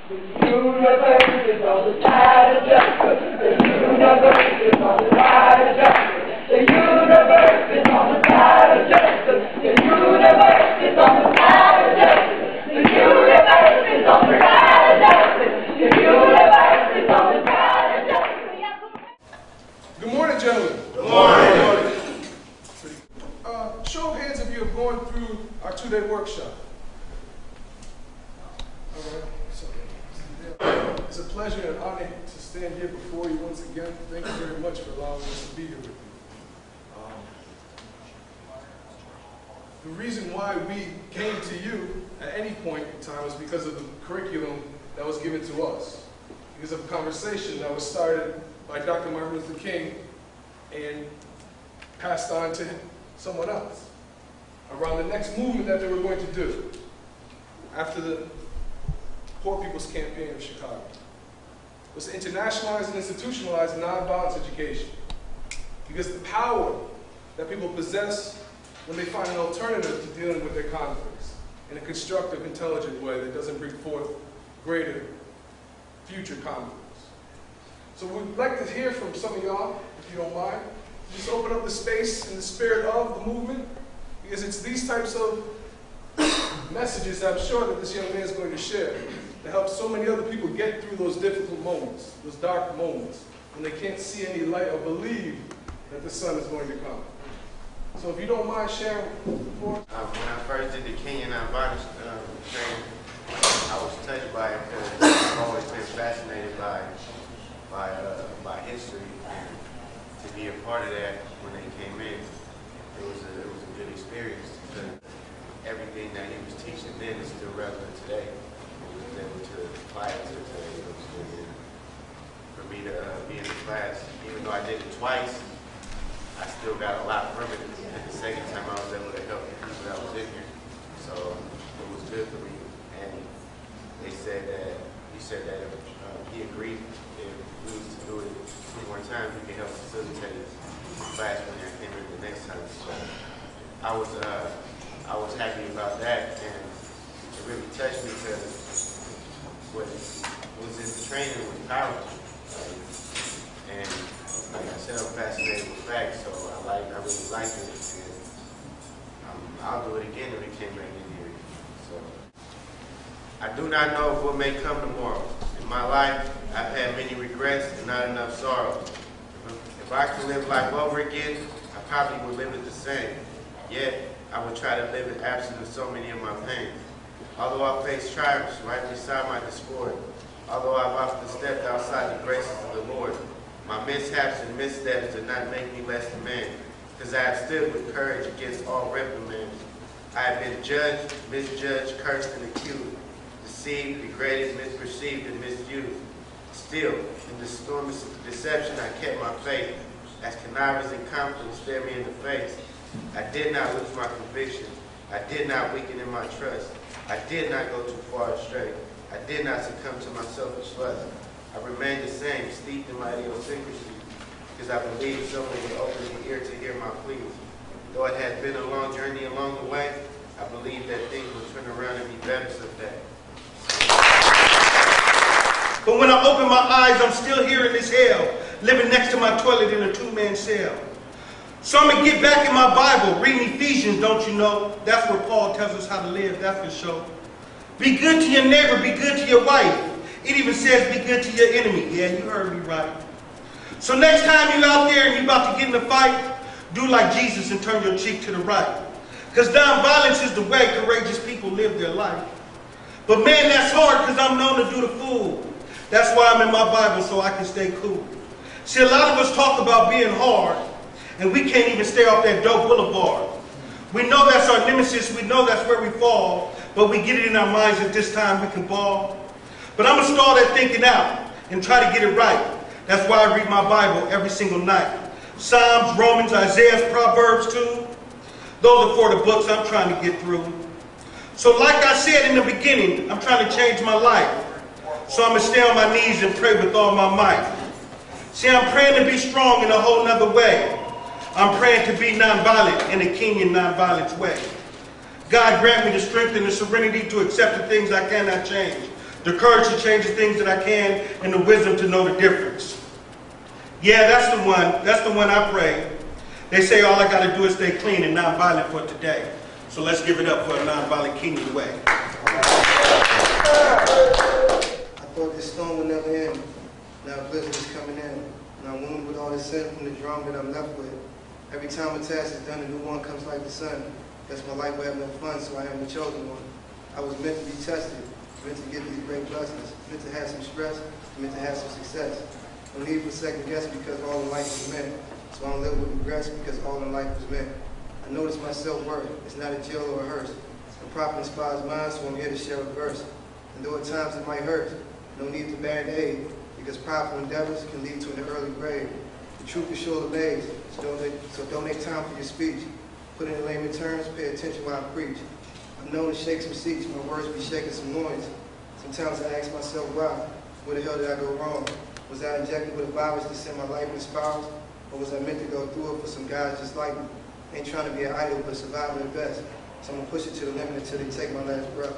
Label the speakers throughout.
Speaker 1: The universe is on the side of justice. The universe is on the side of justice. The universe is on the side of justice. The universe is on the side of justice. The universe is on the side of justice. The universe is on the side of justice.
Speaker 2: Good morning, gentlemen.
Speaker 3: Good morning.
Speaker 2: Show of hands if you have gone through our 2-day workshop. All right. So, it's a pleasure and honor to stand here before you once again. Thank you very much for allowing us to be here with you. The reason why we came to you at any point in time is because of the curriculum that was given to us. Because of a conversation that was started by Dr. Martin Luther King and passed on to someone else around the next movement that they were going to do after the Poor People's Campaign of Chicago. It was to internationalize and institutionalize nonviolence education. Because the power that people possess when they find an alternative to dealing with their conflicts in a constructive, intelligent way that doesn't bring forth greater future conflicts. So we'd like to hear from some of y'all, if you don't mind. Just open up the space in the spirit of the movement, because it's these types of messages that I'm sure that this young man is going to share to help so many other people get through those difficult moments, those dark moments, when they can't see any light or believe that the sun is going to come. So if you don't mind sharing for us.
Speaker 3: When I first did the Kingian Nonviolence training, I was touched by it because I've always been fascinated by history, and to be a part of that when they came in, it was a good experience because everything that he was teaching then is still relevant today. He was able to apply it to today. For me to be in the class, even though I did it twice, I still got a lot from it. And the second time I was able to help the people that was in here. So it was good for me. And he said that if he agreed if we was to do it 2 more times, we could help facilitate the class when I came in the next time. So I was happy about that, and it really touched me because what was in the training was powerful. And like I said, I'm fascinated with facts, so I really like it, and I'll do it again if we came back in here. So I do not know what may come tomorrow. In my life, I've had many regrets and not enough sorrow. If I could live life over again, I probably would live it the same. Yet, I would try to live it absent of so many of my pains. Although I face triumphs right beside my discord, although I've often stepped outside the graces of the Lord, my mishaps and missteps did not make me less than man, because I have stood with courage against all reprimands. I have been judged, misjudged, cursed, and accused, deceived, degraded, misperceived, and misused. Still, in the storm of deception, I kept my faith. As connivers and confidence stared me in the face, I did not lose my conviction. I did not weaken in my trust. I did not go too far astray. I did not succumb to my selfish lust. I remained the same, steeped in my idiosyncrasy, because I believed someone would open the ear to hear my pleas. Though it had been a long journey along the way, I believed that things would turn around and be better someday.
Speaker 4: But when I open my eyes, I'm still here in this hell, living next to my toilet in a 2-man cell. So I'm going to get back in my Bible, reading Ephesians, don't you know? That's where Paul tells us how to live, that's for sure. Be good to your neighbor, be good to your wife. It even says be good to your enemy. Yeah, you heard me right. So next time you're out there and you're about to get in a fight, do like Jesus and turn your cheek to the right. Because nonviolence is the way courageous people live their life. But man, that's hard because I'm known to do the fool. That's why I'm in my Bible, so I can stay cool. See, a lot of us talk about being hard, and we can't even stay off that dope boulevard. We know that's our nemesis, we know that's where we fall, but we get it in our minds that this time we can fall. But I'm going to start that thinking out and try to get it right. That's why I read my Bible every single night. Psalms, Romans, Isaiah, Proverbs too. Those are for the books I'm trying to get through. So like I said in the beginning, I'm trying to change my life. So I'm going to stay on my knees and pray with all my might. See, I'm praying to be strong in a whole nother way. I'm praying to be nonviolent in a Kingian Nonviolence way. God grant me the strength and the serenity to accept the things I cannot change, the courage to change the things that I can, and the wisdom to know the difference. Yeah, that's the one. That's the one I pray. They say all I got to do is stay clean and nonviolent for today. So let's give it up for a nonviolent Kingian way.
Speaker 5: I thought this storm would never end. Now blizzard is coming in. And I'm wounded with all this sin from the drum that I'm left with. Every time a task is done, a new one comes like the sun. Guess my life will have no fun, so I am the chosen one. I was meant to be tested, meant to get these great blessings, meant to have some stress, meant to have some success. No need for second guess because all in life is meant. So I don't live with regrets because all in life is meant. I notice my self-worth. It's not a jail or a hearse. The prophet inspires mine, so I'm here to share a verse. And though at times it might hurt, no need to band-aid, because prideful endeavors can lead to an early grave. The truth is sure to blaze, so donate time for your speech. Put it in layman terms, pay attention while I preach. I'm known to shake some seats, my words be shaking some noise. Sometimes I ask myself why, where the hell did I go wrong? Was I injected with a virus to send my life in spirals? Or was I meant to go through it for some guys just like me? Ain't trying to be an idol, but surviving the best. So I'm gonna push it to the limit until they take my last breath.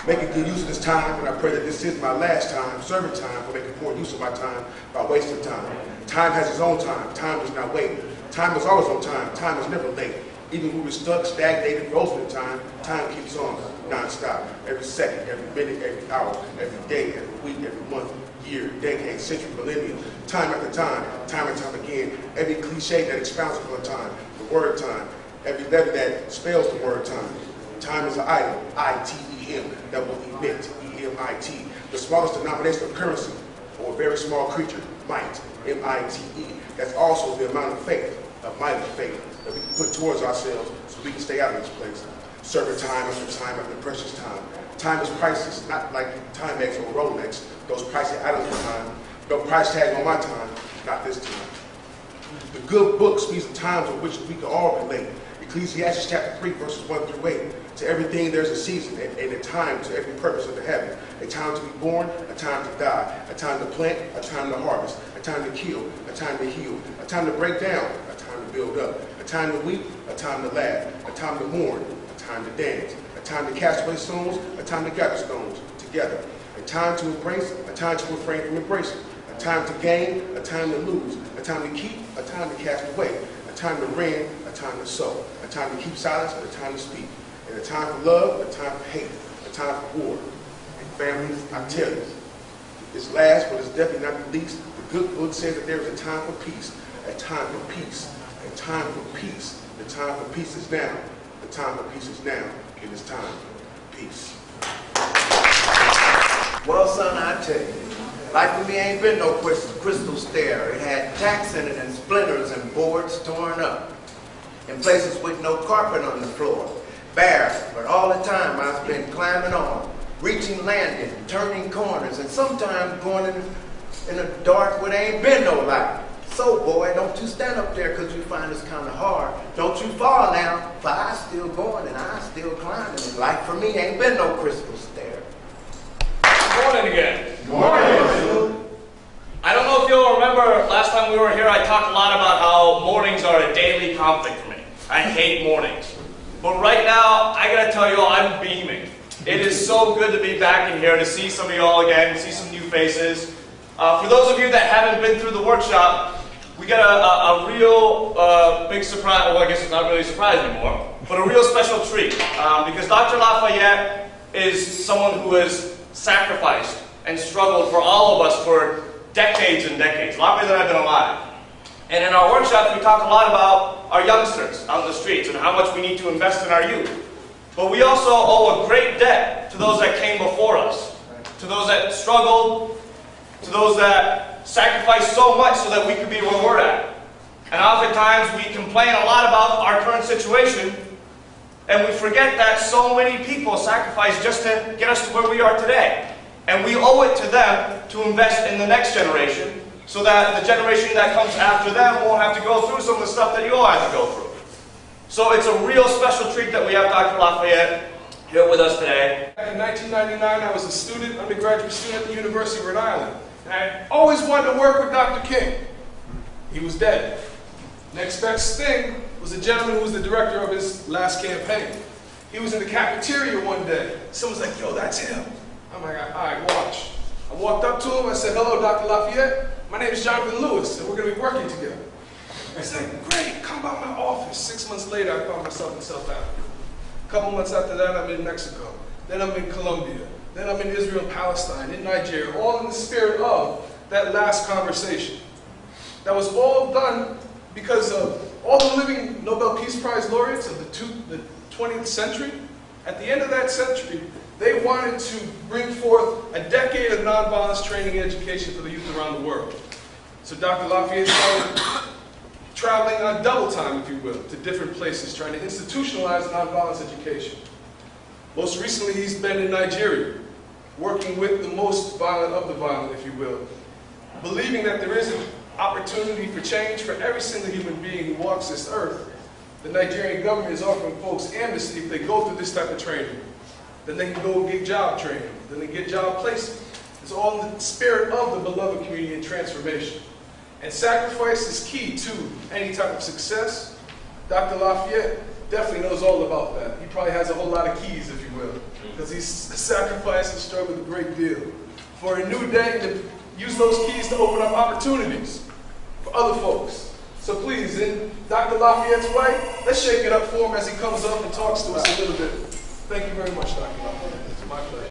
Speaker 6: Making good use of this time, and I pray that this is my last time, serving time, for making poor use of my time by wasting time. Time has its own time. Time does not wait. Time is always on time. Time is never late. Even when we're stuck, stagnated, frozen in time, time keeps on non-stop. Every second, every minute, every hour, every day, every week, every month, year, decade, century, millennium, time after time and time again. Every cliche that expounds upon time, the word time, every letter that spells the word time. Time is an item, I-T-E-M, that will emit, E-M-I-T, the smallest denomination of currency, or a very small creature, might, M-I-T-E. That's also the amount of faith, a mighty faith, that we can put towards ourselves so we can stay out of this place. Serving time after precious time. Time is priceless, not like Timex or Rolex, those pricey items of time. No price tag on my time, not this time. The good book speaks of times in which we can all relate. Ecclesiastes chapter 3, verses 1 through 8. To everything there's a season and a time to every purpose under heaven. A time to be born, a time to die. A time to plant, a time to harvest. A time to kill, a time to heal. A time to break down, a time to build up. A time to weep, a time to laugh. A time to mourn, a time to dance. A time to cast away stones, a time to gather stones together. A time to embrace, a time to refrain from embracing. A time to gain, a time to lose. A time to keep, a time to cast away. A time to rend, a time to sow. A time to keep silence, and a time to speak. And a time for love, a time for hate. A time for war. And family, I tell you, it's last, but it's definitely not the least. The good book says that there is a time for peace. A time for peace. A time for peace. The time for peace is now. The time for peace is now. It is time for peace.
Speaker 7: Well, son, I tell you, life with me ain't been no crystal stair. It had tacks in it and splinters and boards torn up. In places with no carpet on the floor. Bare, but all the time I've been climbing on, reaching landing, turning corners, and sometimes going in the dark where there ain't been no light. So, boy, don't you stand up there because you find this kind of hard. Don't you fall now, for I still going and I still climbing. And life for me ain't been no crystal stair.
Speaker 8: Good morning again.
Speaker 7: Good morning.
Speaker 8: I don't know if you'll remember last time we were here, I talked a lot about how mornings are a daily conflict for me. I hate mornings. But right now, I gotta tell you all, I'm beaming. It is so good to be back in here, to see some of you all again, see some new faces. For those of you that haven't been through the workshop, we got a real big surprise. Well, I guess it's not really a surprise anymore, but a real special treat. Because Dr. Lafayette is someone who has sacrificed and struggled for all of us for decades and decades, longer than I've been alive. And in our workshops, we talk a lot about our youngsters out in the streets and how much we need to invest in our youth. But we also owe a great debt to those that came before us, to those that struggled, to those that sacrificed so much so that we could be where we're at. And oftentimes we complain a lot about our current situation, and we forget that so many people sacrificed just to get us to where we are today. And we owe it to them to invest in the next generation, so that the generation that comes after them won't have to go through some of the stuff that you all had to go through. So it's a real special treat that we have Dr. Lafayette here with us today.
Speaker 2: Back in 1999, I was a student, undergraduate student at the University of Rhode Island. And I always wanted to work with Dr. King. He was dead. Next best thing was a gentleman who was the director of his last campaign. He was in the cafeteria one day. Someone's like, yo, that's him. I'm like, all right, watch. I walked up to him. I said, hello, Dr. Lafayette. My name is Jonathan Lewis, and we're going to be working together. He said, great, come by my office. 6 months later, I found myself in South Africa. A couple months after that, I'm in Mexico. Then I'm in Colombia. Then I'm in Israel and Palestine, in Nigeria, all in the spirit of that last conversation. That was all done because of all the living Nobel Peace Prize laureates of the 20th century. At the end of that century, they wanted to bring forth a decade of nonviolence training and education for the youth around the world. So Dr. Lafayette started traveling on double time, if you will, to different places, trying to institutionalize nonviolence education. Most recently, he's been in Nigeria, working with the most violent of the violent, if you will, believing that there is an opportunity for change for every single human being who walks this earth. The Nigerian government is offering folks amnesty if they go through this type of training. Then they can go get job training. Then they get job placement. It's all in the spirit of the beloved community and transformation. And sacrifice is key to any type of success. Dr. Lafayette definitely knows all about that. He probably has a whole lot of keys, if you will, because he's sacrificed and struggled a great deal for a new day to use those keys to open up opportunities for other folks. So please, in Dr. Lafayette's way, let's shake it up for him as he comes up and talks to us a little bit. Thank you very much, Dr. Lafayette. It's my pleasure.